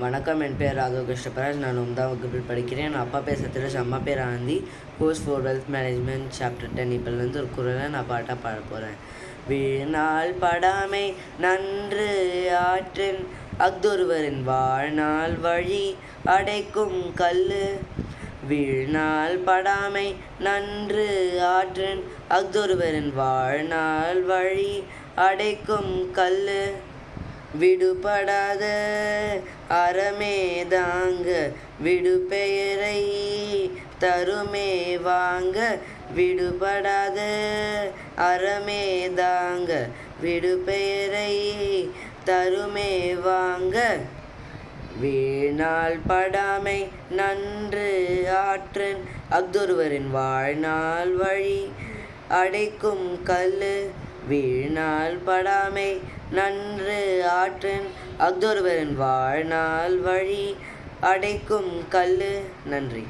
வணக்கம், என் பேர் ராகவ் கிருஷ்ணபராஜ். நான் 9ஆம் வகுப்பில் படிக்கிறேன். அப்பா பேர் சத்யராஜ், அம்மா பேர் Anandhi. Course for wealth management chapter 10. இப்போலேருந்து ஒரு குரலை நான் பாட போகிறேன். வீணால் படாமை நன்று ஆற்றின் அஃதொருவரின் வாழ்நாள் வழி அடைக்கும் கல்லு. வீழ்நாள் படாமை நன்று ஆற்றின் அஃதொருவரின் வாழ்நாள் வழி அடைக்கும் கல்லு. விடுபடாத அறமேதாங்க விடுபெயரை தருமே வாங்க. விடுபடாத அறமேதாங்க விடுபெயரை தருமே வாங்க. வீணால் படாமை நன்று ஆற்றின் அஃதொருவரின் வாழ்நாள் வழி அடைக்கும் கல்லு. வீணால் படாமை நன்று ஆற்றின் அஃதொருவரின் வாழ்நாள் வழி அடைக்கும் கல்லு. நன்றி.